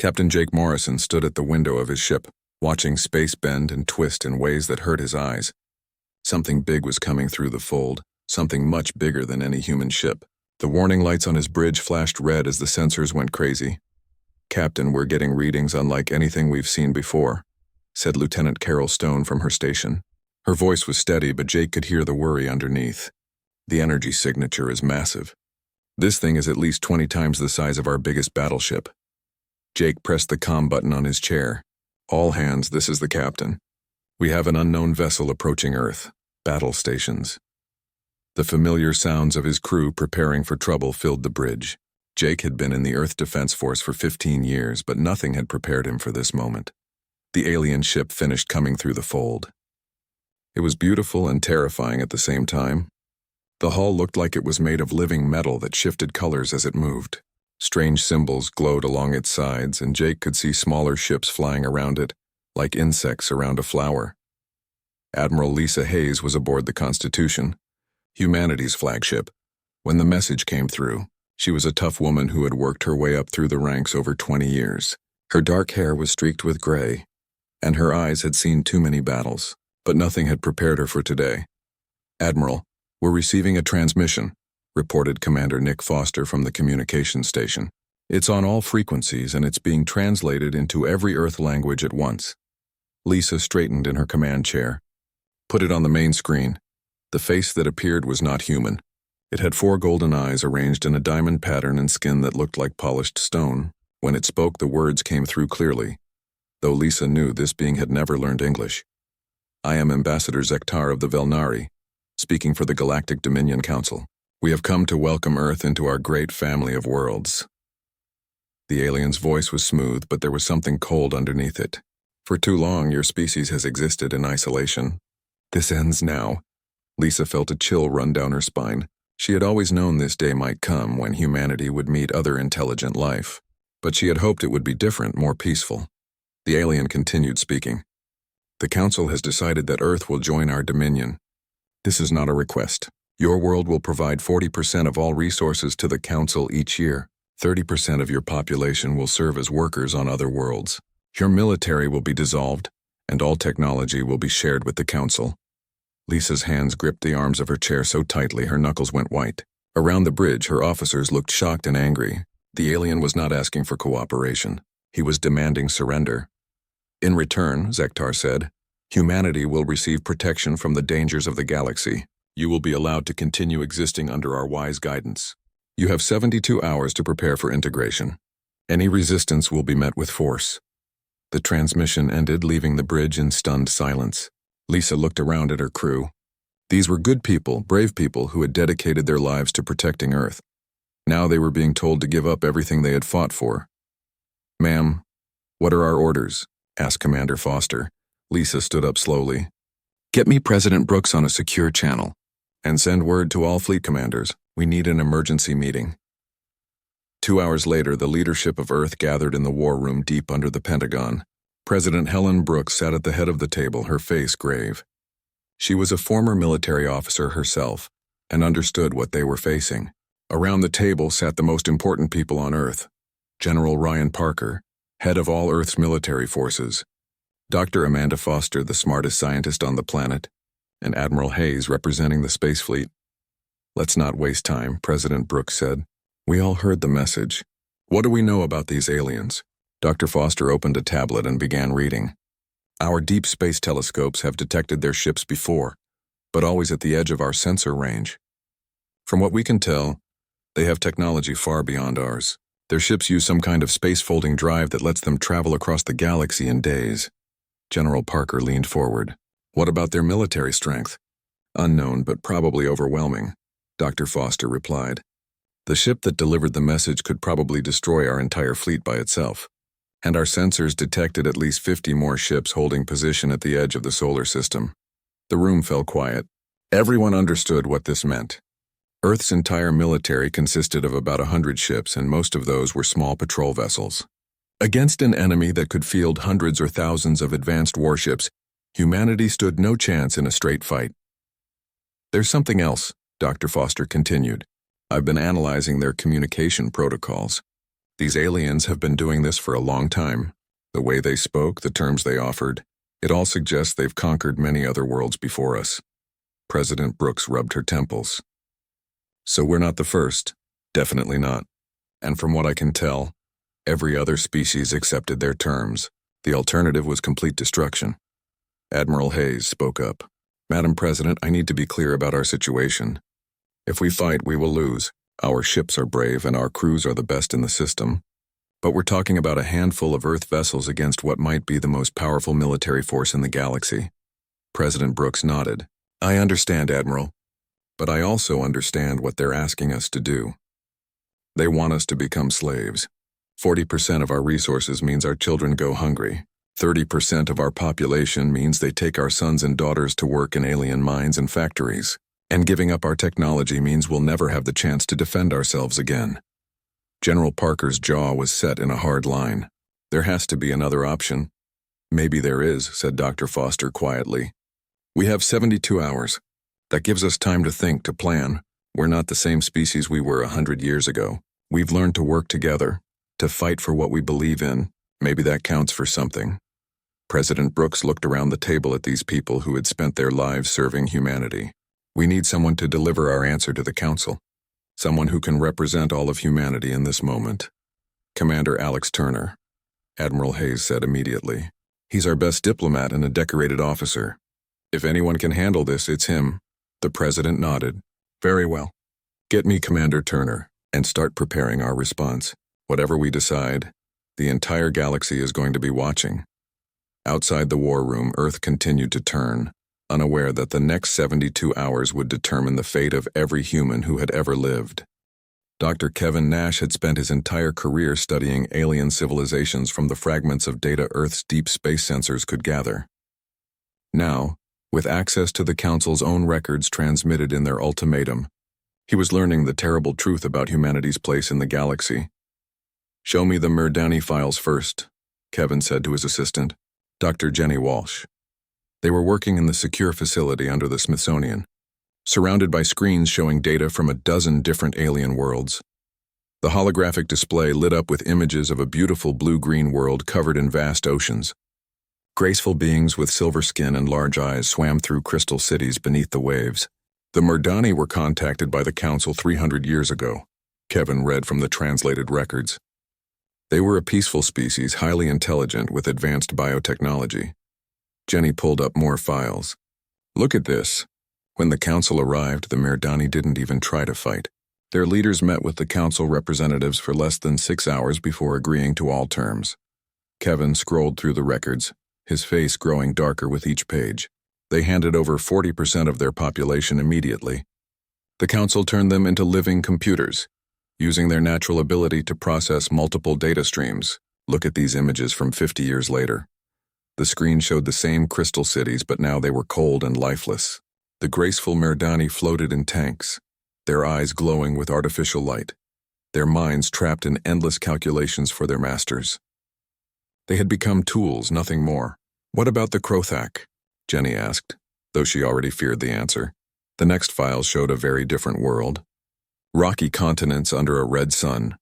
Captain Jake Morrison stood at the window of his ship, watching space bend and twist in ways that hurt his eyes. Something big was coming through the fold, something much bigger than any human ship. The warning lights on his bridge flashed red as the sensors went crazy. "Captain, we're getting readings unlike anything we've seen before," said Lieutenant Carol Stone from her station. Her voice was steady, but Jake could hear the worry underneath. "The energy signature is massive. This thing is at least 20 times the size of our biggest battleship." Jake pressed the comm button on his chair. "All hands, this is the captain. We have an unknown vessel approaching Earth. Battle stations." The familiar sounds of his crew preparing for trouble filled the bridge. Jake had been in the Earth Defense Force for 15 years, but nothing had prepared him for this moment. The alien ship finished coming through the fold. It was beautiful and terrifying at the same time. The hull looked like it was made of living metal that shifted colors as it moved. Strange symbols glowed along its sides, and Jake could see smaller ships flying around it, like insects around a flower. Admiral Lisa Hayes was aboard the Constitution, humanity's flagship. When the message came through, she was a tough woman who had worked her way up through the ranks over 20 years. Her dark hair was streaked with gray, and her eyes had seen too many battles, but nothing had prepared her for today. "Admiral, we're receiving a transmission," reported Commander Nick Foster from the communications station. "It's on all frequencies, and it's being translated into every Earth language at once." Lisa straightened in her command chair. "Put it on the main screen." The face that appeared was not human. It had 4 golden eyes arranged in a diamond pattern and skin that looked like polished stone. When it spoke, the words came through clearly, though Lisa knew this being had never learned English. "I am Ambassador Zektar of the Velnari, speaking for the Galactic Dominion Council. We have come to welcome Earth into our great family of worlds." The alien's voice was smooth, but there was something cold underneath it. "For too long, your species has existed in isolation. This ends now." Lisa felt a chill run down her spine. She had always known this day might come when humanity would meet other intelligent life, but she had hoped it would be different, more peaceful. The alien continued speaking. "The Council has decided that Earth will join our dominion. This is not a request. Your world will provide 40% of all resources to the Council each year. 30% of your population will serve as workers on other worlds. Your military will be dissolved, and all technology will be shared with the Council." Lisa's hands gripped the arms of her chair so tightly her knuckles went white. Around the bridge, her officers looked shocked and angry. The alien was not asking for cooperation. He was demanding surrender. "In return," Zektar said, "humanity will receive protection from the dangers of the galaxy. You will be allowed to continue existing under our wise guidance. You have 72 hours to prepare for integration. Any resistance will be met with force." The transmission ended, leaving the bridge in stunned silence. Lisa looked around at her crew. These were good people, brave people who had dedicated their lives to protecting Earth. Now they were being told to give up everything they had fought for. "Ma'am, what are our orders?" asked Commander Foster. Lisa stood up slowly. "Get me President Brooks on a secure channel, and send word to all fleet commanders. We need an emergency meeting." 2 hours later, the leadership of Earth gathered in the war room deep under the Pentagon. President Helen Brooks sat at the head of the table, her face grave. She was a former military officer herself, and understood what they were facing. Around the table sat the most important people on Earth: General Ryan Parker, head of all Earth's military forces; Dr. Amanda Foster, the smartest scientist on the planet; and Admiral Hayes, representing the Space Fleet. "Let's not waste time," President Brooks said. "We all heard the message. What do we know about these aliens?" Dr. Foster opened a tablet and began reading. "Our deep space telescopes have detected their ships before, but always at the edge of our sensor range. From what we can tell, they have technology far beyond ours. Their ships use some kind of space-folding drive that lets them travel across the galaxy in days." General Parker leaned forward. "What about their military strength?" "Unknown, but probably overwhelming," Dr. Foster replied. "The ship that delivered the message could probably destroy our entire fleet by itself. And our sensors detected at least 50 more ships holding position at the edge of the solar system." The room fell quiet. Everyone understood what this meant. Earth's entire military consisted of about 100 ships, and most of those were small patrol vessels. Against an enemy that could field hundreds or thousands of advanced warships, humanity stood no chance in a straight fight. "There's something else," Dr. Foster continued. "I've been analyzing their communication protocols. These aliens have been doing this for a long time. The way they spoke, the terms they offered, it all suggests they've conquered many other worlds before us. President Brooks rubbed her temples. So we're not the first. Definitely not. And from what I can tell, every other species accepted their terms. The alternative was complete destruction. Admiral Hayes spoke up. Madam President, I need to be clear about our situation. If we fight, we will lose. Our ships are brave and our crews are the best in the system. But we're talking about a handful of Earth vessels against what might be the most powerful military force in the galaxy. President Brooks nodded. I understand, Admiral. But I also understand what they're asking us to do. They want us to become slaves. 40% of our resources means our children go hungry. 30% of our population means they take our sons and daughters to work in alien mines and factories. And giving up our technology means we'll never have the chance to defend ourselves again. General Parker's jaw was set in a hard line. There has to be another option. Maybe there is, said Dr. Foster quietly. We have 72 hours. That gives us time to think, to plan. We're not the same species we were 100 years ago. We've learned to work together, to fight for what we believe in. Maybe that counts for something. President Brooks looked around the table at these people who had spent their lives serving humanity. We need someone to deliver our answer to the Council. Someone who can represent all of humanity in this moment. Commander Alex Turner, Admiral Hayes said immediately. He's our best diplomat and a decorated officer. If anyone can handle this, it's him. The President nodded. Very well. Get me Commander Turner, and start preparing our response. Whatever we decide, the entire galaxy is going to be watching. Outside the war room, Earth continued to turn, unaware that the next 72 hours would determine the fate of every human who had ever lived. Dr. Kevin Nash had spent his entire career studying alien civilizations from the fragments of data Earth's deep space sensors could gather. Now, with access to the Council's own records transmitted in their ultimatum, he was learning the terrible truth about humanity's place in the galaxy. Show me the Murdani files first, Kevin said to his assistant, Dr. Jenny Walsh. They were working in the secure facility under the Smithsonian, surrounded by screens showing data from a dozen different alien worlds. The holographic display lit up with images of a beautiful blue-green world covered in vast oceans. Graceful beings with silver skin and large eyes swam through crystal cities beneath the waves. The Murdani were contacted by the Council 300 years ago, Kevin read from the translated records. They were a peaceful species, highly intelligent with advanced biotechnology. Jenny pulled up more files. Look at this. When the Council arrived, the Murdani didn't even try to fight. Their leaders met with the Council representatives for less than 6 hours before agreeing to all terms. Kevin scrolled through the records, his face growing darker with each page. They handed over 40% of their population immediately. The Council turned them into living computers, using their natural ability to process multiple data streams. Look at these images from 50 years later. The screen showed the same crystal cities, but now they were cold and lifeless. The graceful Murdani floated in tanks, their eyes glowing with artificial light, their minds trapped in endless calculations for their masters. They had become tools, nothing more. What about the Krothak? Jenny asked, though she already feared the answer. The next files showed a very different world. Rocky continents under a red sun,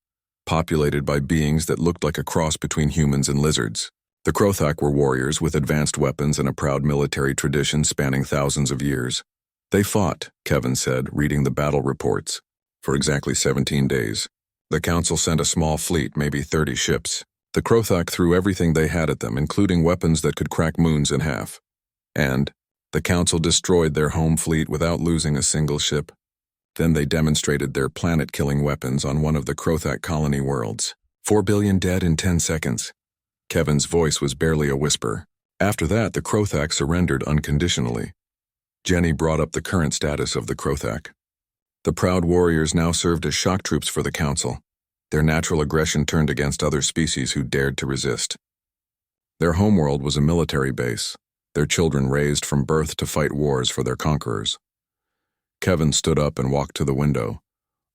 populated by beings that looked like a cross between humans and lizards. The Krothak were warriors with advanced weapons and a proud military tradition spanning thousands of years. They fought, Kevin said, reading the battle reports, for exactly 17 days. The Council sent a small fleet, maybe 30 ships. The Krothak threw everything they had at them, including weapons that could crack moons in half. And the Council destroyed their home fleet without losing a single ship. Then they demonstrated their planet-killing weapons on one of the Krothak colony worlds. 4 billion dead in 10 seconds. Kevin's voice was barely a whisper. After that, the Krothak surrendered unconditionally. Jenny brought up the current status of the Krothak. The proud warriors now served as shock troops for the Council. Their natural aggression turned against other species who dared to resist. Their homeworld was a military base, their children raised from birth to fight wars for their conquerors. Kevin stood up and walked to the window,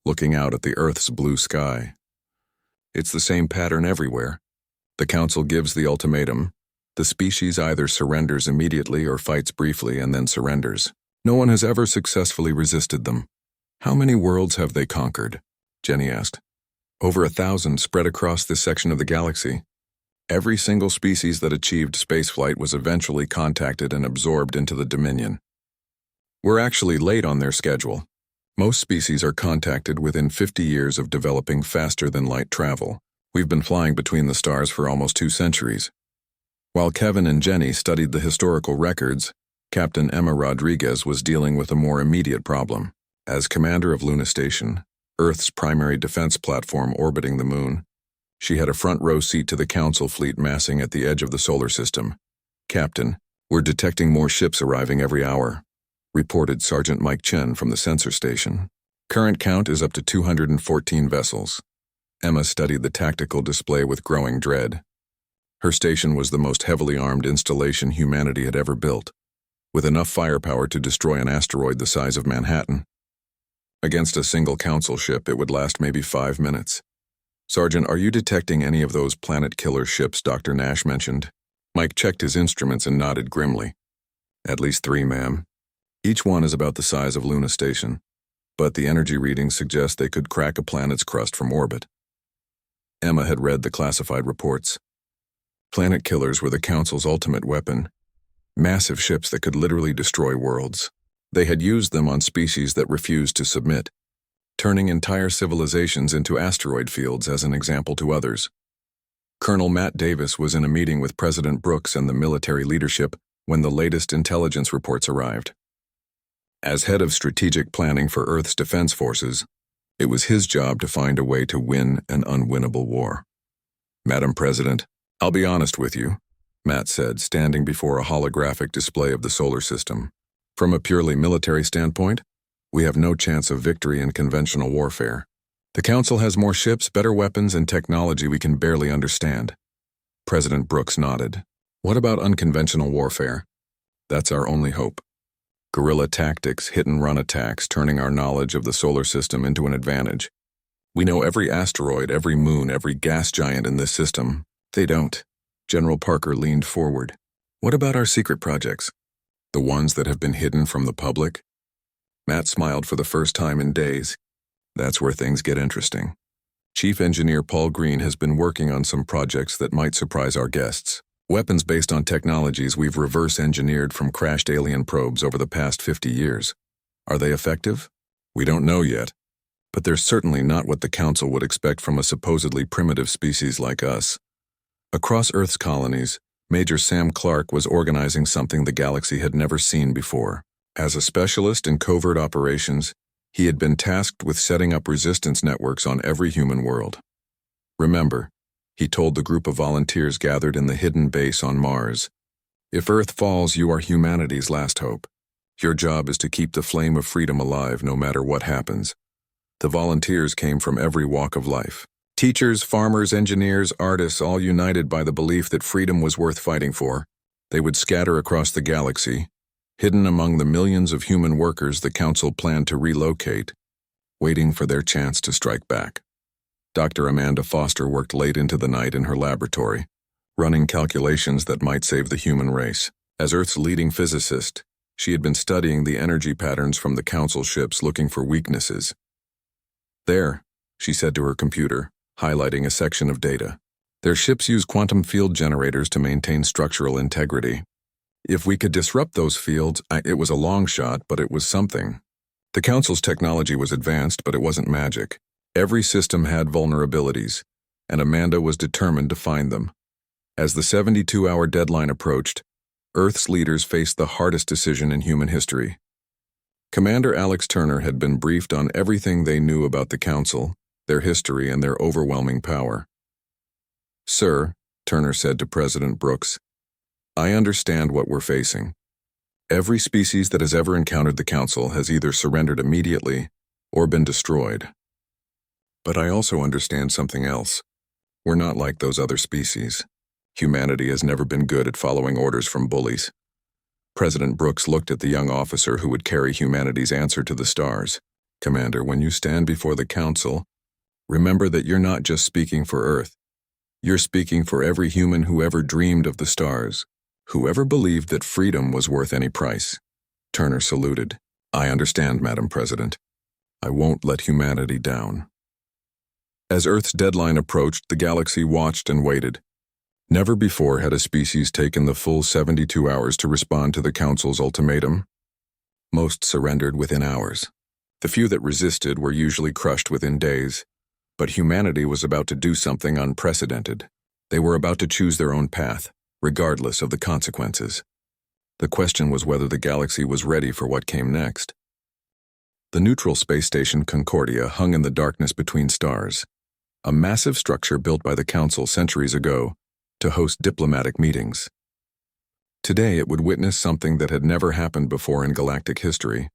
looking out at the Earth's blue sky. It's the same pattern everywhere. The Council gives the ultimatum. The species either surrenders immediately or fights briefly and then surrenders. No one has ever successfully resisted them. How many worlds have they conquered? Jenny asked. Over 1,000 spread across this section of the galaxy. Every single species that achieved spaceflight was eventually contacted and absorbed into the Dominion. We're actually late on their schedule. Most species are contacted within 50 years of developing faster-than-light travel. We've been flying between the stars for almost 2 centuries. While Kevin and Jenny studied the historical records, Captain Emma Rodriguez was dealing with a more immediate problem. As commander of Luna Station, Earth's primary defense platform orbiting the moon, she had a front-row seat to the Council fleet massing at the edge of the solar system. "Captain, we're detecting more ships arriving every hour," reported Sergeant Mike Chen from the sensor station. "Current count is up to 214 vessels." Emma studied the tactical display with growing dread. Her station was the most heavily armed installation humanity had ever built, with enough firepower to destroy an asteroid the size of Manhattan. Against a single Council ship, it would last maybe 5 minutes. "Sergeant, are you detecting any of those planet-killer ships Dr. Nash mentioned?" Mike checked his instruments and nodded grimly. "At least 3, ma'am. Each one is about the size of Luna Station, but the energy readings suggest they could crack a planet's crust from orbit." Emma had read the classified reports. Planet killers were the Council's ultimate weapon. Massive ships that could literally destroy worlds. They had used them on species that refused to submit, turning entire civilizations into asteroid fields as an example to others. Colonel Matt Davis was in a meeting with President Brooks and the military leadership when the latest intelligence reports arrived. As head of strategic planning for Earth's defense forces, it was his job to find a way to win an unwinnable war. "Madam President, I'll be honest with you," Matt said, standing before a holographic display of the solar system. "From a purely military standpoint, we have no chance of victory in conventional warfare. The Council has more ships, better weapons, and technology we can barely understand." President Brooks nodded. "What about unconventional warfare? That's our only hope. Guerrilla tactics, hit-and-run attacks, turning our knowledge of the solar system into an advantage. We know every asteroid, every moon, every gas giant in this system. They don't." General Parker leaned forward. "What about our secret projects? The ones that have been hidden from the public?" Matt smiled for the first time in days. "That's where things get interesting. Chief Engineer Paul Green has been working on some projects that might surprise our guests. Weapons based on technologies we've reverse-engineered from crashed alien probes over the past 50 years. Are they effective? We don't know yet, but they're certainly not what the Council would expect from a supposedly primitive species like us." Across Earth's colonies, Major Sam Clark was organizing something the galaxy had never seen before. As a specialist in covert operations, he had been tasked with setting up resistance networks on every human world. "Remember," he told the group of volunteers gathered in the hidden base on Mars, "if Earth falls, you are humanity's last hope. Your job is to keep the flame of freedom alive no matter what happens." The volunteers came from every walk of life. Teachers, farmers, engineers, artists, all united by the belief that freedom was worth fighting for. They would scatter across the galaxy, hidden among the millions of human workers the Council planned to relocate, waiting for their chance to strike back. Dr. Amanda Foster worked late into the night in her laboratory, running calculations that might save the human race. As Earth's leading physicist, she had been studying the energy patterns from the Council ships looking for weaknesses. "There," she said to her computer, highlighting a section of data. "Their ships use quantum field generators to maintain structural integrity. If we could disrupt those fields, it was a long shot, but it was something." The Council's technology was advanced, but it wasn't magic. Every system had vulnerabilities, and Amanda was determined to find them. As the 72-hour deadline approached, Earth's leaders faced the hardest decision in human history. Commander Alex Turner had been briefed on everything they knew about the Council, their history, and their overwhelming power. "Sir," Turner said to President Brooks, "I understand what we're facing. Every species that has ever encountered the Council has either surrendered immediately or been destroyed. But I also understand something else. We're not like those other species. Humanity has never been good at following orders from bullies." President Brooks looked at the young officer who would carry humanity's answer to the stars. "Commander, when you stand before the Council, remember that you're not just speaking for Earth. You're speaking for every human who ever dreamed of the stars, whoever believed that freedom was worth any price." Turner saluted. "I understand, Madam President. I won't let humanity down." As Earth's deadline approached, the galaxy watched and waited. Never before had a species taken the full 72 hours to respond to the Council's ultimatum. Most surrendered within hours. The few that resisted were usually crushed within days. But humanity was about to do something unprecedented. They were about to choose their own path, regardless of the consequences. The question was whether the galaxy was ready for what came next. The neutral space station Concordia hung in the darkness between stars, a massive structure built by the Council centuries ago to host diplomatic meetings. Today it would witness something that had never happened before in galactic history.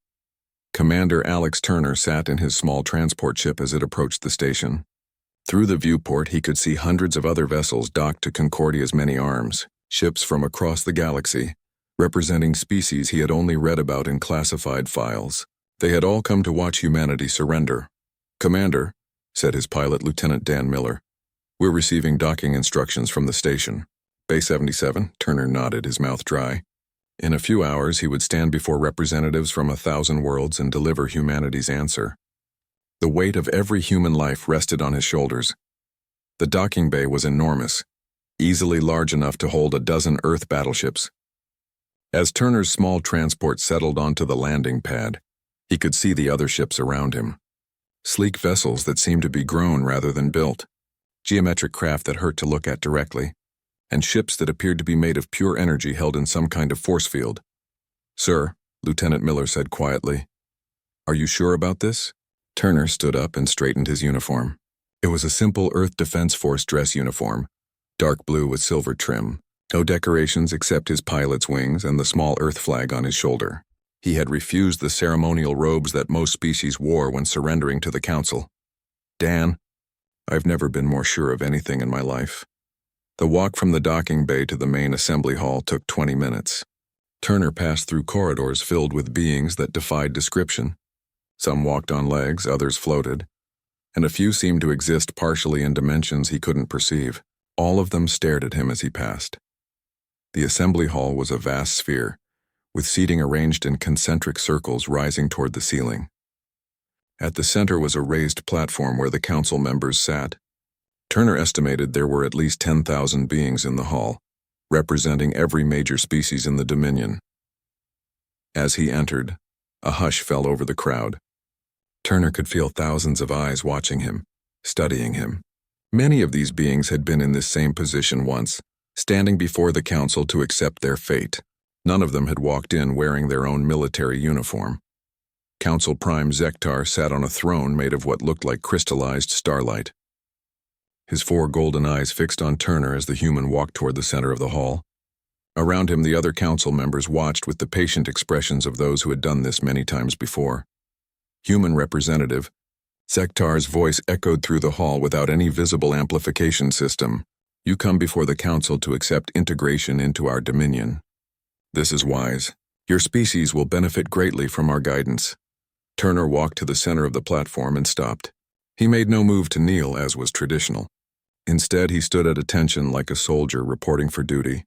Commander Alex Turner sat in his small transport ship as it approached the station. Through the viewport he could see hundreds of other vessels docked to Concordia's many arms, ships from across the galaxy, representing species he had only read about in classified files. They had all come to watch humanity surrender. "Commander," said his pilot, Lieutenant Dan Miller, "we're receiving docking instructions from the station." "Bay 77, Turner nodded, his mouth dry. In a few hours he would stand before representatives from 1,000 worlds and deliver humanity's answer. The weight of every human life rested on his shoulders. The docking bay was enormous, easily large enough to hold a dozen Earth battleships. As Turner's small transport settled onto the landing pad, he could see the other ships around him. Sleek vessels that seemed to be grown rather than built, geometric craft that hurt to look at directly, and ships that appeared to be made of pure energy held in some kind of force field. "Sir," Lieutenant Miller said quietly, "are you sure about this?" Turner stood up and straightened his uniform. It was a simple Earth Defense Force dress uniform, dark blue with silver trim, no decorations except his pilot's wings and the small Earth flag on his shoulder. He had refused the ceremonial robes that most species wore when surrendering to the Council. "Dan, I've never been more sure of anything in my life." The walk from the docking bay to the main assembly hall took 20 minutes. Turner passed through corridors filled with beings that defied description. Some walked on legs, others floated, and a few seemed to exist partially in dimensions he couldn't perceive. All of them stared at him as he passed. The assembly hall was a vast sphere, with seating arranged in concentric circles rising toward the ceiling. At the center was a raised platform where the Council members sat. Turner estimated there were at least 10,000 beings in the hall, representing every major species in the Dominion. As he entered, a hush fell over the crowd. Turner could feel thousands of eyes watching him, studying him. Many of these beings had been in this same position once, standing before the Council to accept their fate. None of them had walked in wearing their own military uniform. Council Prime Zektar sat on a throne made of what looked like crystallized starlight. His 4 golden eyes fixed on Turner as the human walked toward the center of the hall. Around him, the other council members watched with the patient expressions of those who had done this many times before. "Human representative," Zektar's voice echoed through the hall without any visible amplification system. "You come before the Council to accept integration into our dominion. This is wise. Your species will benefit greatly from our guidance." Turner walked to the center of the platform and stopped. He made no move to kneel, as was traditional. Instead, he stood at attention like a soldier reporting for duty.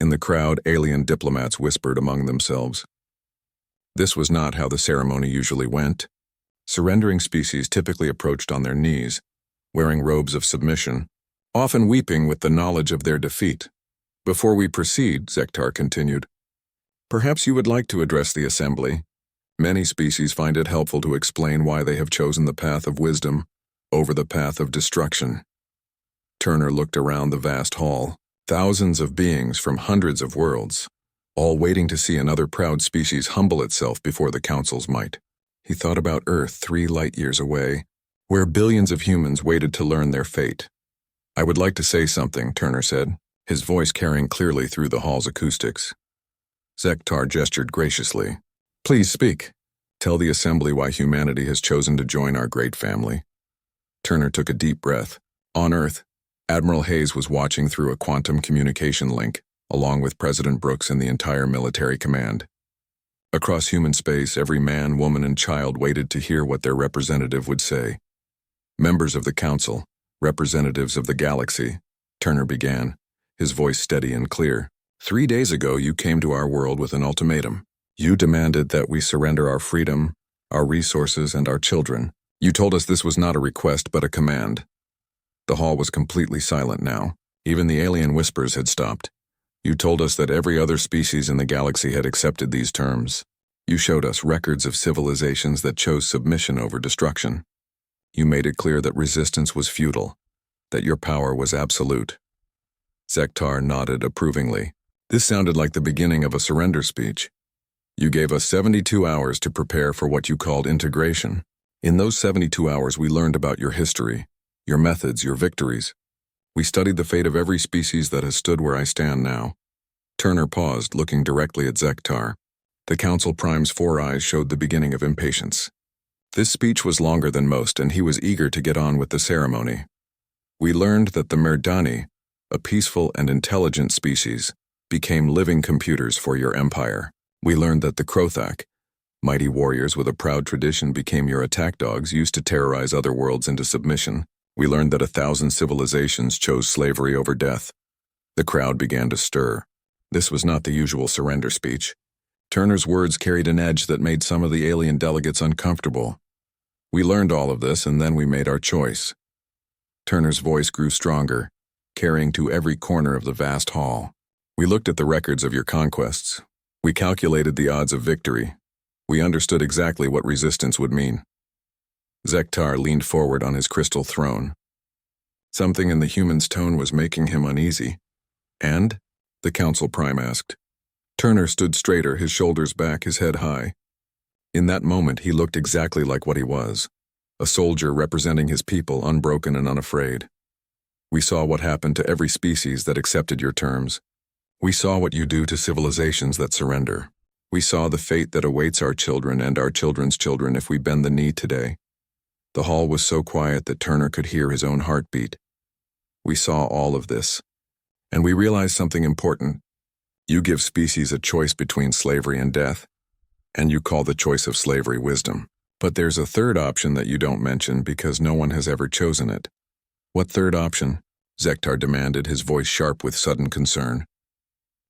In the crowd, alien diplomats whispered among themselves. This was not how the ceremony usually went. Surrendering species typically approached on their knees, wearing robes of submission, often weeping with the knowledge of their defeat. "Before we proceed," Zektar continued, "perhaps you would like to address the assembly. Many species find it helpful to explain why they have chosen the path of wisdom over the path of destruction." Turner looked around the vast hall, thousands of beings from hundreds of worlds, all waiting to see another proud species humble itself before the Council's might. He thought about Earth 3 light-years away, where billions of humans waited to learn their fate. "I would like to say something," Turner said, his voice carrying clearly through the hall's acoustics. Zektar gestured graciously. "Please speak. Tell the assembly why humanity has chosen to join our great family." Turner took a deep breath. On Earth, Admiral Hayes was watching through a quantum communication link, along with President Brooks and the entire military command. Across human space, every man, woman, and child waited to hear what their representative would say. "Members of the Council, representatives of the galaxy," Turner began, his voice steady and clear. 3 days ago, you came to our world with an ultimatum. You demanded that we surrender our freedom, our resources, and our children, You told us this was not a request but a command. The hall was completely silent now. Even the alien whispers had stopped. You told us that every other species in the galaxy had accepted these terms. You showed us records of civilizations that chose submission over destruction. You made it clear that resistance was futile, that your power was absolute. Zektar nodded approvingly. This sounded like the beginning of a surrender speech. You gave us 72 hours to prepare for what you called integration. In those 72 hours we learned about your history, your methods, your victories. We studied the fate of every species that has stood where I stand now. Turner paused, looking directly at Zektar. The Council Prime's 4 eyes showed the beginning of impatience. This speech was longer than most, and he was eager to get on with the ceremony. We learned that the Merdani, a peaceful and intelligent species, became living computers for your empire. We learned that the Krothak, mighty warriors with a proud tradition, became your attack dogs used to terrorize other worlds into submission. We learned that 1,000 civilizations chose slavery over death. The crowd began to stir. This was not the usual surrender speech. Turner's words carried an edge that made some of the alien delegates uncomfortable. We learned all of this, and then we made our choice. Turner's voice grew stronger, carrying to every corner of the vast hall. We looked at the records of your conquests. We calculated the odds of victory. We understood exactly what resistance would mean. Zektar leaned forward on his crystal throne. Something in the human's tone was making him uneasy. And? The Council Prime asked. Turner stood straighter, his shoulders back, his head high. In that moment, he looked exactly like what he was, a soldier representing his people, unbroken and unafraid. We saw what happened to every species that accepted your terms. We saw what you do to civilizations that surrender. We saw the fate that awaits our children and our children's children if we bend the knee today. The hall was so quiet that Turner could hear his own heartbeat. We saw all of this, and we realized something important. You give species a choice between slavery and death, and you call the choice of slavery wisdom. But there's a third option that you don't mention because no one has ever chosen it. What third option? Zektar demanded, his voice sharp with sudden concern.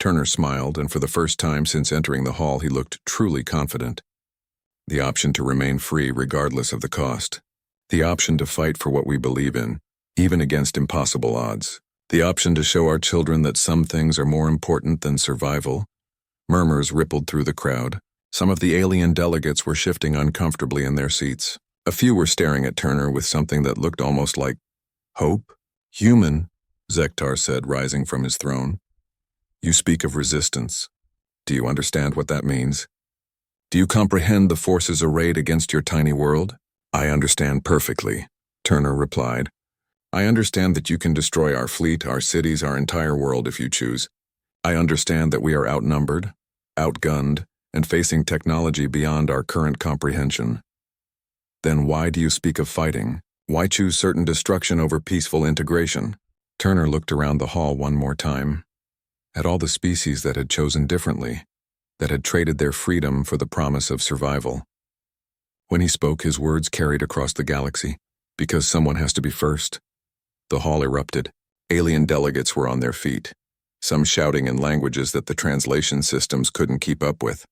Turner smiled, and for the first time since entering the hall he looked truly confident. The option to remain free regardless of the cost. The option to fight for what we believe in, even against impossible odds. The option to show our children that some things are more important than survival. Murmurs rippled through the crowd. Some of the alien delegates were shifting uncomfortably in their seats. A few were staring at Turner with something that looked almost like hope. Human, Zektar said, rising from his throne. You speak of resistance. Do you understand what that means? Do you comprehend the forces arrayed against your tiny world? I understand perfectly, Turner replied. I understand that you can destroy our fleet, our cities, our entire world if you choose. I understand that we are outnumbered, outgunned, and facing technology beyond our current comprehension. Then why do you speak of fighting? Why choose certain destruction over peaceful integration? Turner looked around the hall one more time, at all the species that had chosen differently, that had traded their freedom for the promise of survival. When he spoke, his words carried across the galaxy, because someone has to be first. The hall erupted. Alien delegates were on their feet, some shouting in languages that the translation systems couldn't keep up with.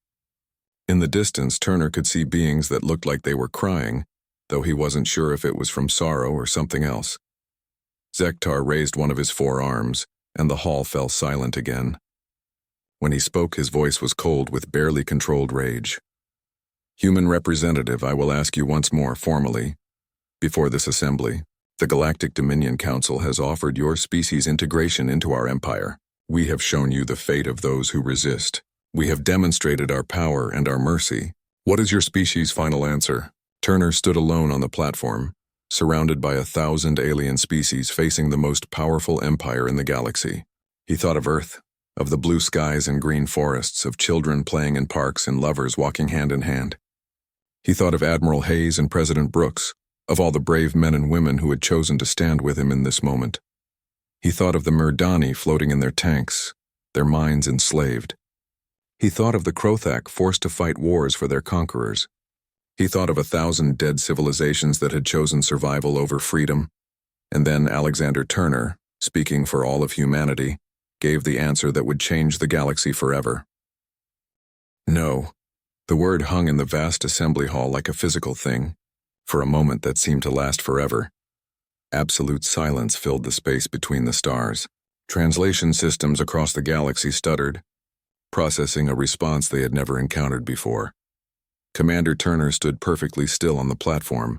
In the distance, Turner could see beings that looked like they were crying, though he wasn't sure if it was from sorrow or something else. Zektar raised one of his 4 arms, and the hall fell silent again. When he spoke, his voice was cold with barely controlled rage. Human representative, I will ask you once more formally, before this assembly, the Galactic Dominion Council has offered your species integration into our empire. We have shown you the fate of those who resist. We have demonstrated our power and our mercy. What is your species' final answer? Turner stood alone on the platform, surrounded by 1,000 alien species facing the most powerful empire in the galaxy. He thought of Earth, of the blue skies and green forests, of children playing in parks and lovers walking hand in hand. He thought of Admiral Hayes and President Brooks, of all the brave men and women who had chosen to stand with him in this moment. He thought of the Merdani floating in their tanks, their minds enslaved. He thought of the Krothak forced to fight wars for their conquerors. He thought of 1,000 dead civilizations that had chosen survival over freedom. And then Alexander Turner, speaking for all of humanity, gave the answer that would change the galaxy forever. No. The word hung in the vast assembly hall like a physical thing, For a moment that seemed to last forever, absolute silence filled the space between the stars. Translation systems across the galaxy stuttered, processing a response they had never encountered before. Commander Turner stood perfectly still on the platform,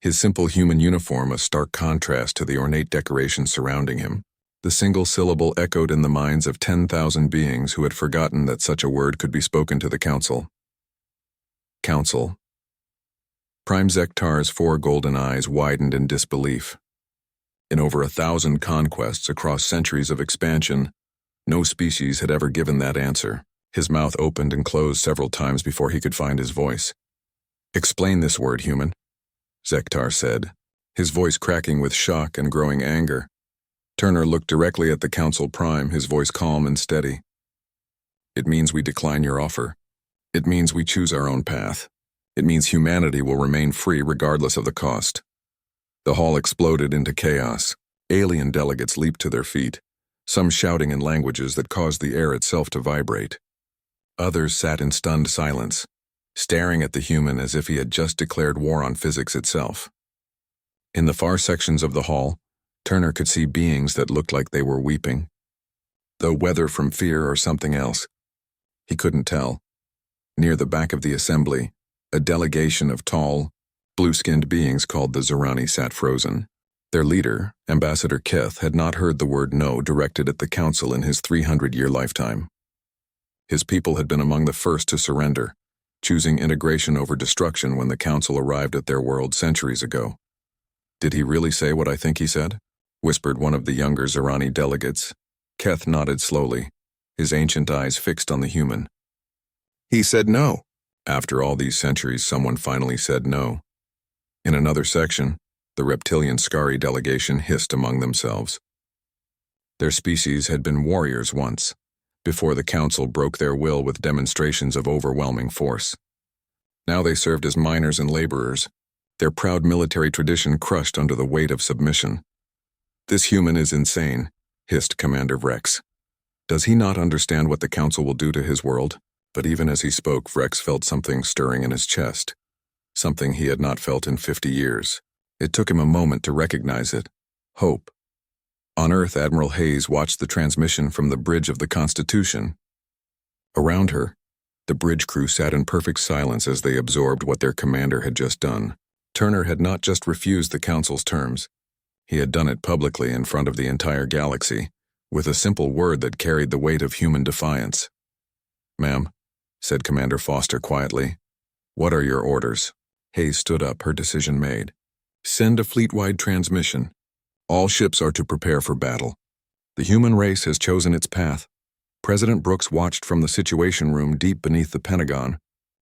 his simple human uniform a stark contrast to the ornate decorations surrounding him. The single syllable echoed in the minds of 10,000 beings who had forgotten that such a word could be spoken to the Council. Council. Prime Zektar's 4 golden eyes widened in disbelief. In over 1,000 conquests across centuries of expansion, no species had ever given that answer. His mouth opened and closed several times before he could find his voice. "Explain this word, human," Zektar said, his voice cracking with shock and growing anger. Turner looked directly at the Council Prime, his voice calm and steady. "It means we decline your offer. It means we choose our own path. It means humanity will remain free regardless of the cost." The hall exploded into chaos. Alien delegates leaped to their feet, some shouting in languages that caused the air itself to vibrate. Others sat in stunned silence, staring at the human as if he had just declared war on physics itself. In the far sections of the hall, Turner could see beings that looked like they were weeping. Though whether from fear or something else, he couldn't tell. Near the back of the assembly, a delegation of tall, blue-skinned beings called the Zerani sat frozen. Their leader, Ambassador Keth, had not heard the word no directed at the Council in his 300-year lifetime. His people had been among the first to surrender, choosing integration over destruction when the Council arrived at their world centuries ago. "Did he really say what I think he said?" whispered one of the younger Zerani delegates. Keth nodded slowly, his ancient eyes fixed on the human. "He said no." After all these centuries, someone finally said no. In another section, the reptilian Skari delegation hissed among themselves. Their species had been warriors once, before the Council broke their will with demonstrations of overwhelming force. Now they served as miners and laborers, their proud military tradition crushed under the weight of submission. "This human is insane," hissed Commander Vrex. "Does he not understand what the Council will do to his world?" But even as he spoke, Vrex felt something stirring in his chest, something he had not felt in 50 years. It took him a moment to recognize it. Hope. On Earth, Admiral Hayes watched the transmission from the bridge of the Constitution. Around her, the bridge crew sat in perfect silence as they absorbed what their commander had just done. Turner had not just refused the Council's terms. He had done it publicly in front of the entire galaxy, with a simple word that carried the weight of human defiance. "Ma'am," said Commander Foster quietly, "what are your orders?" Hayes stood up, her decision made. "Send a fleet-wide transmission. All ships are to prepare for battle. The human race has chosen its path." President Brooks watched from the Situation Room deep beneath the Pentagon.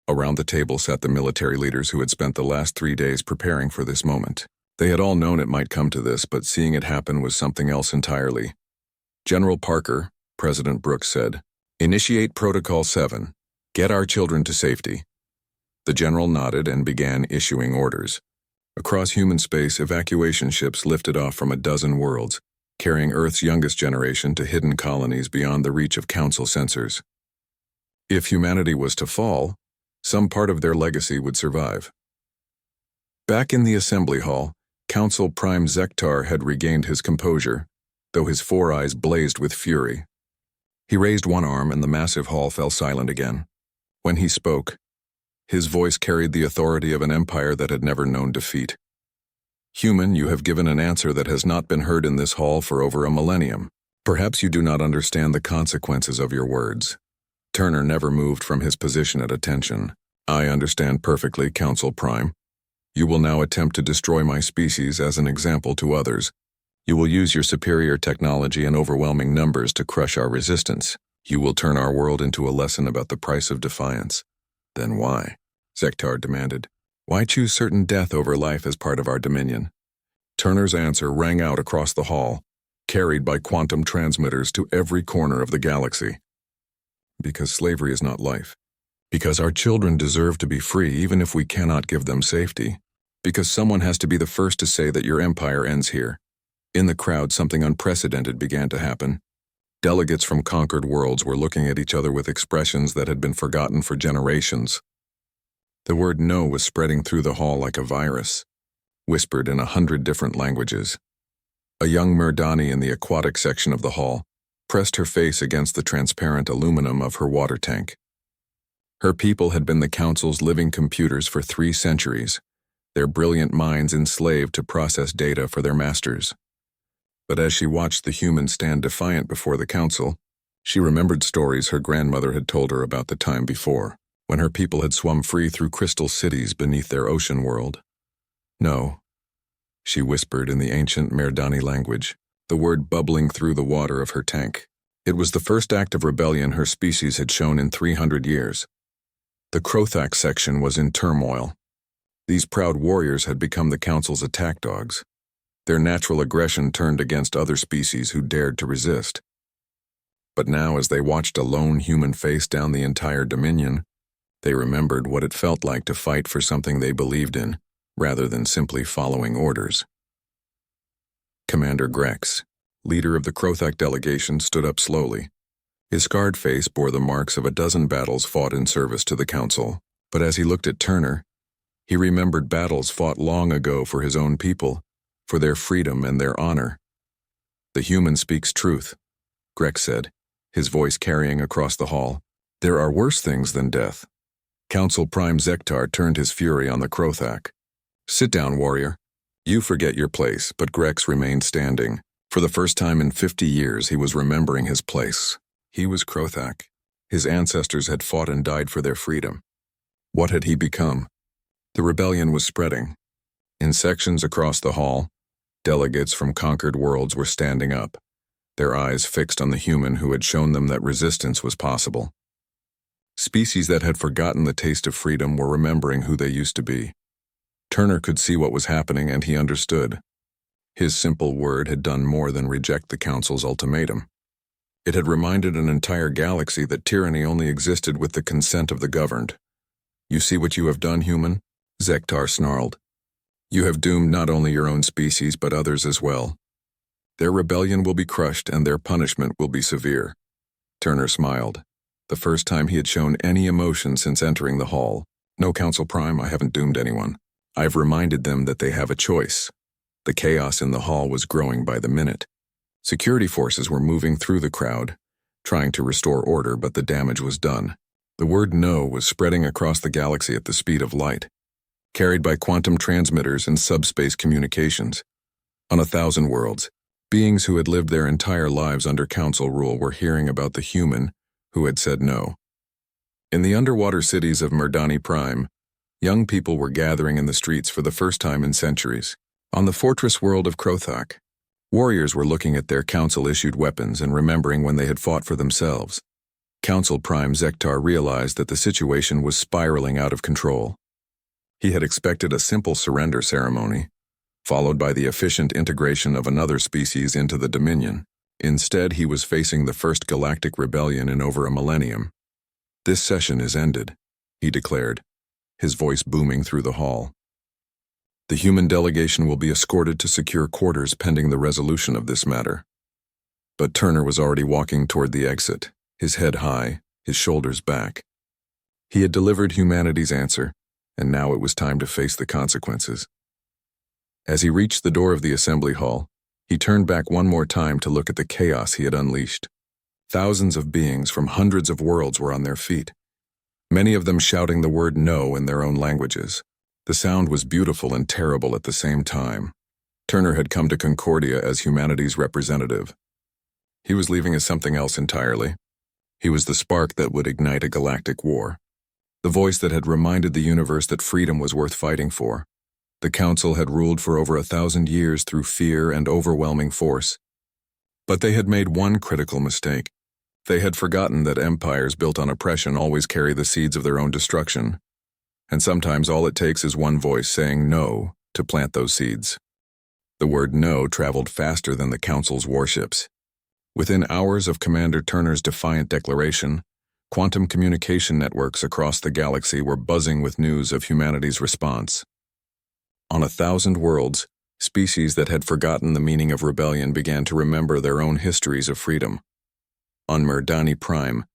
Around the table sat the military leaders who had spent the last 3 days preparing for this moment. They had all known it might come to this, but seeing it happen was something else entirely. "General Parker," President Brooks said, "initiate Protocol 7. Get our children to safety." The general nodded and began issuing orders. Across human space, evacuation ships lifted off from a dozen worlds, carrying Earth's youngest generation to hidden colonies beyond the reach of Council sensors. If humanity was to fall, some part of their legacy would survive. Back in the assembly hall, Council Prime Zektar had regained his composure, though his 4 eyes blazed with fury. He raised one arm and the massive hall fell silent again. When he spoke, his voice carried the authority of an empire that had never known defeat. "Human, you have given an answer that has not been heard in this hall for over a millennium. Perhaps you do not understand the consequences of your words." Turner never moved from his position at attention. "I understand perfectly, Council Prime. You will now attempt to destroy my species as an example to others. You will use your superior technology and overwhelming numbers to crush our resistance. You will turn our world into a lesson about the price of defiance." "Then why?" Zektar demanded. "Why choose certain death over life as part of our dominion?" Turner's answer rang out across the hall, carried by quantum transmitters to every corner of the galaxy. "Because slavery is not life. Because our children deserve to be free even if we cannot give them safety. Because someone has to be the first to say that your empire ends here." In the crowd, something unprecedented began to happen. Delegates from conquered worlds were looking at each other with expressions that had been forgotten for generations. The word no was spreading through the hall like a virus, whispered in 100 different languages. A young Murdani in the aquatic section of the hall pressed her face against the transparent aluminum of her water tank. Her people had been the Council's living computers for 3 centuries, their brilliant minds enslaved to process data for their masters. But as she watched the humans stand defiant before the Council, she remembered stories her grandmother had told her about the time before, when her people had swum free through crystal cities beneath their ocean world. No, she whispered in the ancient Merdani language, the word bubbling through the water of her tank. It was the first act of rebellion her species had shown in 300 years. The Krothak section was in turmoil. These proud warriors had become the Council's attack dogs. Their natural aggression turned against other species who dared to resist. But now, as they watched a lone human face down the entire Dominion, they remembered what it felt like to fight for something they believed in, rather than simply following orders. Commander Grex, leader of the Krothak delegation, stood up slowly. His scarred face bore the marks of a dozen battles fought in service to the Council, but as he looked at Turner, he remembered battles fought long ago for his own people, for their freedom and their honor. "The human speaks truth," Grex said, his voice carrying across the hall. "There are worse things than death." Council Prime Zektar turned his fury on the Krothak. "Sit down, warrior. You forget your place," but Grex remained standing. For the first time in 50 years, he was remembering his place. He was Krothak. His ancestors had fought and died for their freedom. What had he become? The rebellion was spreading. In sections across the hall, delegates from conquered worlds were standing up, their eyes fixed on the human who had shown them that resistance was possible. Species that had forgotten the taste of freedom were remembering who they used to be. Turner could see what was happening, and he understood. His simple word had done more than reject the Council's ultimatum. It had reminded an entire galaxy that tyranny only existed with the consent of the governed. "You see what you have done, human?" Zektar snarled. "You have doomed not only your own species but others as well. Their rebellion will be crushed and their punishment will be severe." Turner smiled, the first time he had shown any emotion since entering the hall. "No, Council Prime, I haven't doomed anyone. I've reminded them that they have a choice." The chaos in the hall was growing by the minute. Security forces were moving through the crowd, trying to restore order, but the damage was done. The word no was spreading across the galaxy at the speed of light, carried by quantum transmitters and subspace communications. On 1,000 worlds, beings who had lived their entire lives under Council rule were hearing about the human who had said no. In the underwater cities of Merdani Prime, young people were gathering in the streets for the first time in centuries. On the fortress world of Krothak, warriors were looking at their Council-issued weapons and remembering when they had fought for themselves. Council Prime Zektar realized that the situation was spiraling out of control. He had expected a simple surrender ceremony, followed by the efficient integration of another species into the Dominion. Instead, he was facing the first galactic rebellion in over a millennium. "This session is ended," he declared, his voice booming through the hall. "The human delegation will be escorted to secure quarters pending the resolution of this matter." But Turner was already walking toward the exit, his head high, his shoulders back. He had delivered humanity's answer, and now it was time to face the consequences. As he reached the door of the assembly hall, he turned back one more time to look at the chaos he had unleashed. Thousands of beings from hundreds of worlds were on their feet, many of them shouting the word no in their own languages. The sound was beautiful and terrible at the same time. Turner had come to Concordia as humanity's representative. He was leaving as something else entirely. He was the spark that would ignite a galactic war, the voice that had reminded the universe that freedom was worth fighting for. The Council had ruled for over 1,000 years through fear and overwhelming force. But they had made one critical mistake. They had forgotten that empires built on oppression always carry the seeds of their own destruction. And sometimes all it takes is one voice saying no to plant those seeds. The word no traveled faster than the Council's warships. Within hours of Commander Turner's defiant declaration, quantum communication networks across the galaxy were buzzing with news of humanity's response. On 1,000 worlds, species that had forgotten the meaning of rebellion began to remember their own histories of freedom. On Merdani Prime,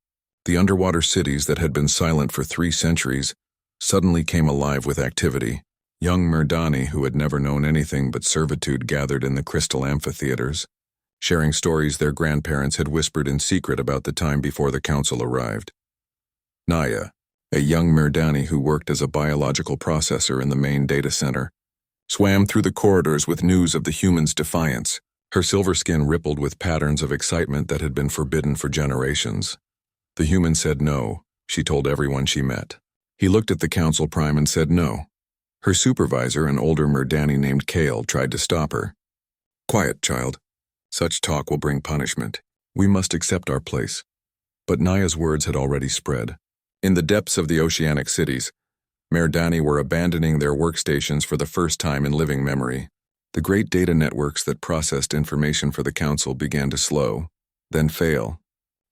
the underwater cities that had been silent for 3 centuries suddenly came alive with activity. Young Murdani, who had never known anything but servitude, gathered in the crystal amphitheaters, sharing stories their grandparents had whispered in secret about the time before the council arrived. Naya, a young Murdani who worked as a biological processor in the main data center, swam through the corridors with news of the humans' defiance. Her silver skin rippled with patterns of excitement that had been forbidden for generations. The human said no, she told everyone she met. He looked at the council prime and said no. Her supervisor, an older Murdani named Kale, tried to stop her. Quiet, child. Such talk will bring punishment. We must accept our place. But Naya's words had already spread. In the depths of the oceanic cities, Murdani were abandoning their workstations for the first time in living memory. The great data networks that processed information for the council began to slow, then fail,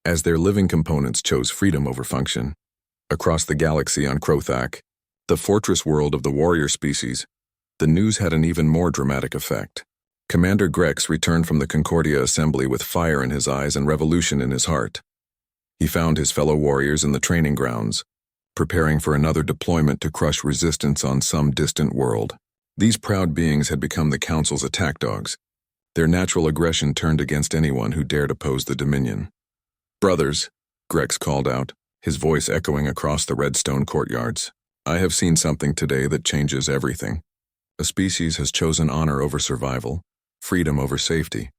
as their living components chose freedom over function. Across the galaxy on Krothak, the fortress world of the warrior species, the news had an even more dramatic effect. Commander Grex returned from the Concordia assembly with fire in his eyes and revolution in his heart. He found his fellow warriors in the training grounds, preparing for another deployment to crush resistance on some distant world. These proud beings had become the Council's attack dogs. Their natural aggression turned against anyone who dared oppose the Dominion. Brothers, Grex called out, his voice echoing across the redstone courtyards. I have seen something today that changes everything. A species has chosen honor over survival, freedom over safety.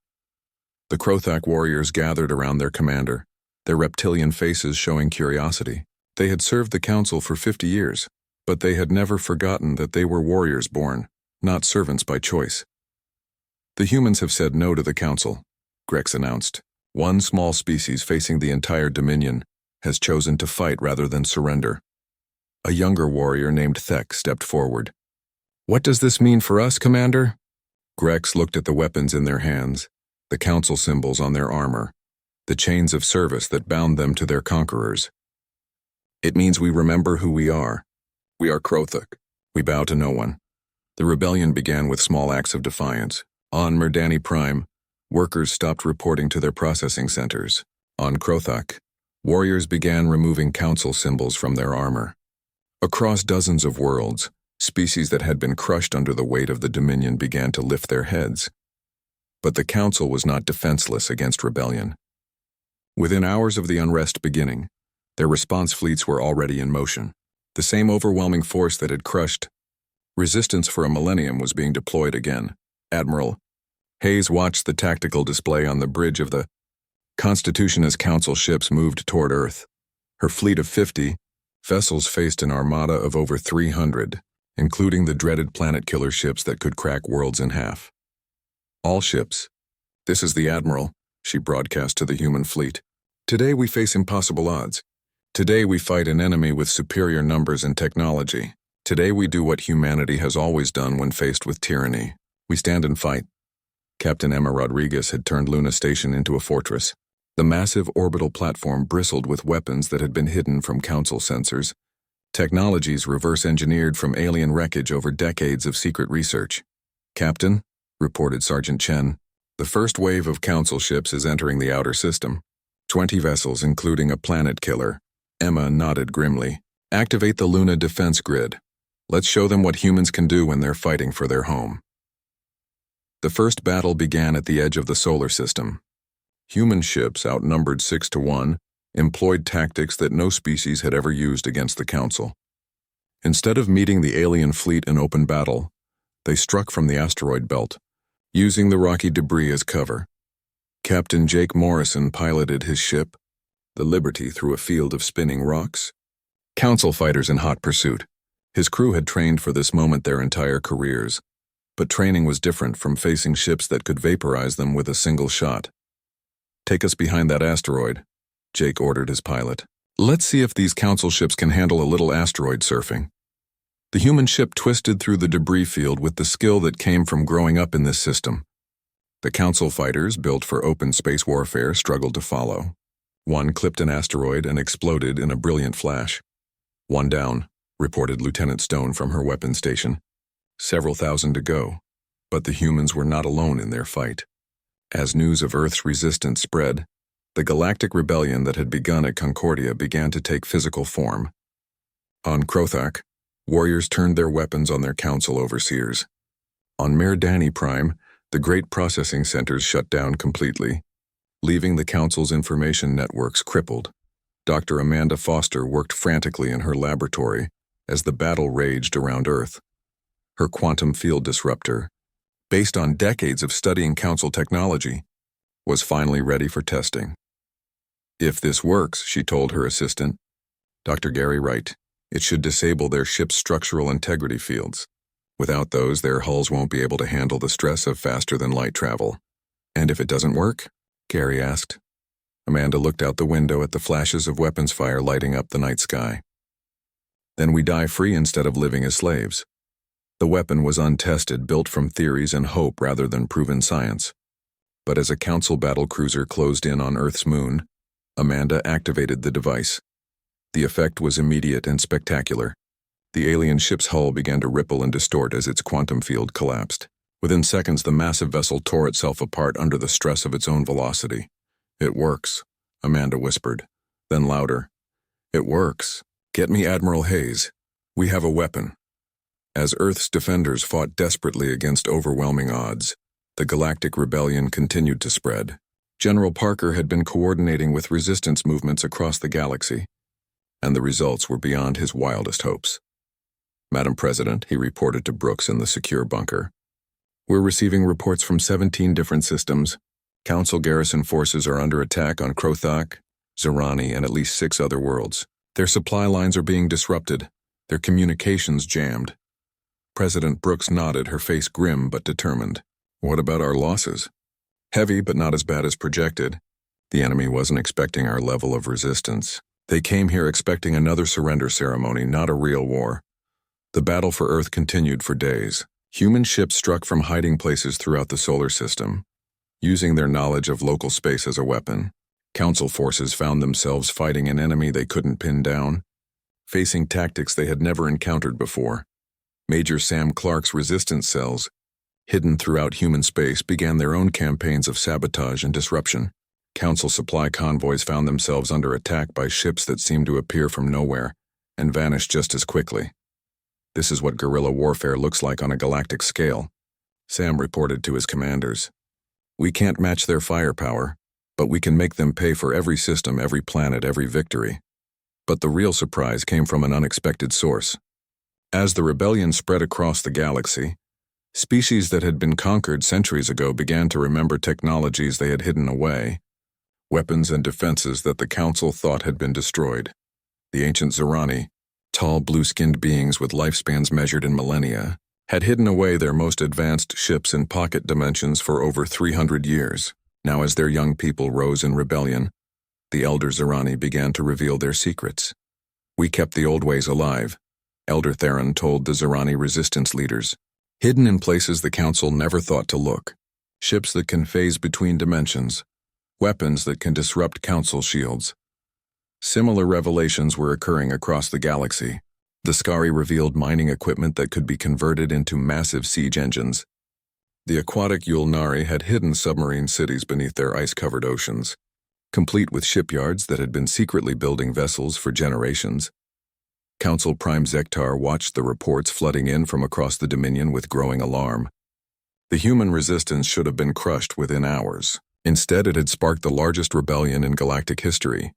The Krothak warriors gathered around their commander, their reptilian faces showing curiosity. They had served the Council for 50 years, but they had never forgotten that they were warriors born, not servants by choice. The humans have said no to the Council, Grex announced. One small species facing the entire Dominion has chosen to fight rather than surrender. A younger warrior named Thek stepped forward. What does this mean for us, Commander? Grex looked at the weapons in their hands, the Council symbols on their armor, the chains of service that bound them to their conquerors. It means we remember who we are. We are Krothak. We bow to no one. The rebellion began with small acts of defiance. On Murdani Prime, workers stopped reporting to their processing centers. On Krothak, warriors began removing Council symbols from their armor. Across dozens of worlds, species that had been crushed under the weight of the Dominion began to lift their heads. But the Council was not defenseless against rebellion. Within hours of the unrest beginning, their response fleets were already in motion. The same overwhelming force that had crushed resistance for a millennium was being deployed again. Admiral Hayes watched the tactical display on the bridge of the Constitution as Council ships moved toward Earth. Her fleet of 50 vessels faced an armada of over 300, including the dreaded planet-killer ships that could crack worlds in half. All ships. This is the Admiral, she broadcast to the human fleet. Today we face impossible odds. Today we fight an enemy with superior numbers and technology. Today we do what humanity has always done when faced with tyranny. We stand and fight. Captain Emma Rodriguez had turned Luna Station into a fortress. The massive orbital platform bristled with weapons that had been hidden from Council sensors, technologies reverse-engineered from alien wreckage over decades of secret research. Captain, reported Sergeant Chen, the first wave of Council ships is entering the outer system. 20 vessels, including a planet killer. Emma nodded grimly. Activate the Luna defense grid. Let's show them what humans can do when they're fighting for their home. The first battle began at the edge of the solar system. Human ships, outnumbered 6-1, employed tactics that no species had ever used against the Council. Instead of meeting the alien fleet in open battle, they struck from the asteroid belt, using the rocky debris as cover. Captain Jake Morrison piloted his ship, the Liberty, through a field of spinning rocks. Council fighters in hot pursuit. His crew had trained for this moment their entire careers, but training was different from facing ships that could vaporize them with a single shot. Take us behind that asteroid, Jake ordered his pilot. Let's see if these Council ships can handle a little asteroid surfing. The human ship twisted through the debris field with the skill that came from growing up in this system. The Council fighters, built for open space warfare, struggled to follow. One clipped an asteroid and exploded in a brilliant flash. One down, reported Lieutenant Stone from her weapon station. Several thousand to go, but the humans were not alone in their fight. As news of Earth's resistance spread, the galactic rebellion that had begun at Concordia began to take physical form. On Krothak, Warriors turned their weapons on their council overseers. On Mare Danny Prime, the great processing centers shut down completely, leaving the council's information networks crippled. Dr. Amanda Foster worked frantically in her laboratory as the battle raged around Earth. Her quantum field disruptor, based on decades of studying council technology, was finally ready for testing. "If this works," she told her assistant, Dr. Gary Wright, "it should disable their ship's structural integrity fields. Without those, their hulls won't be able to handle the stress of faster-than-light travel." "And if it doesn't work?" Gary asked. Amanda looked out the window at the flashes of weapons fire lighting up the night sky. "Then we die free instead of living as slaves." The weapon was untested, built from theories and hope rather than proven science. But as a council battle cruiser closed in on Earth's moon, Amanda activated the device. The effect was immediate and spectacular. The alien ship's hull began to ripple and distort as its quantum field collapsed. Within seconds, the massive vessel tore itself apart under the stress of its own velocity. "It works," Amanda whispered. Then louder, "It works. Get me Admiral Hayes. We have a weapon." As Earth's defenders fought desperately against overwhelming odds, the Galactic Rebellion continued to spread. General Parker had been coordinating with resistance movements across the galaxy, and the results were beyond his wildest hopes. "Madam President," he reported to Brooks in the secure bunker, "we're receiving reports from 17 different systems. Council garrison forces are under attack on Krothak, Zerani, and at least 6 other worlds. Their supply lines are being disrupted, their communications jammed." President Brooks nodded, her face grim but determined. "What about our losses?" "Heavy, but not as bad as projected. The enemy wasn't expecting our level of resistance. They came here expecting another surrender ceremony, not a real war." The battle for Earth continued for days. Human ships struck from hiding places throughout the solar system, using their knowledge of local space as a weapon. Council forces found themselves fighting an enemy they couldn't pin down, facing tactics they had never encountered before. Major Sam Clark's resistance cells, hidden throughout human space, began their own campaigns of sabotage and disruption. Council supply convoys found themselves under attack by ships that seemed to appear from nowhere and vanish just as quickly. "This is what guerrilla warfare looks like on a galactic scale," Sam reported to his commanders. "We can't match their firepower, but we can make them pay for every system, every planet, every victory." But the real surprise came from an unexpected source. As the rebellion spread across the galaxy, species that had been conquered centuries ago began to remember technologies they had hidden away, weapons and defenses that the Council thought had been destroyed. The ancient Zerani, tall blue-skinned beings with lifespans measured in millennia, had hidden away their most advanced ships in pocket dimensions for over 300 years. Now, as their young people rose in rebellion, the elder Zerani began to reveal their secrets. "We kept the old ways alive," Elder Theron told the Zerani resistance leaders. "Hidden in places the Council never thought to look. Ships that can phase between dimensions, weapons that can disrupt Council shields." Similar revelations were occurring across the galaxy. The Skari revealed mining equipment that could be converted into massive siege engines. The aquatic Yulnari had hidden submarine cities beneath their ice-covered oceans, complete with shipyards that had been secretly building vessels for generations. Council Prime Zektar watched the reports flooding in from across the Dominion with growing alarm. The human resistance should have been crushed within hours. Instead, it had sparked the largest rebellion in galactic history.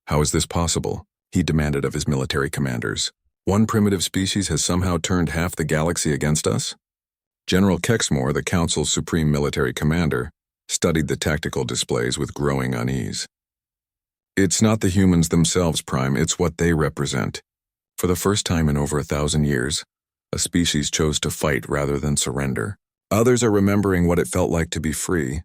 "How is this possible?" he demanded of his military commanders. "One primitive species has somehow turned half the galaxy against us?" General Kexmore, the Council's supreme military commander, studied the tactical displays with growing unease. "It's not the humans themselves, Prime, it's what they represent. For the first time in over 1,000 years, a species chose to fight rather than surrender. Others are remembering what it felt like to be free,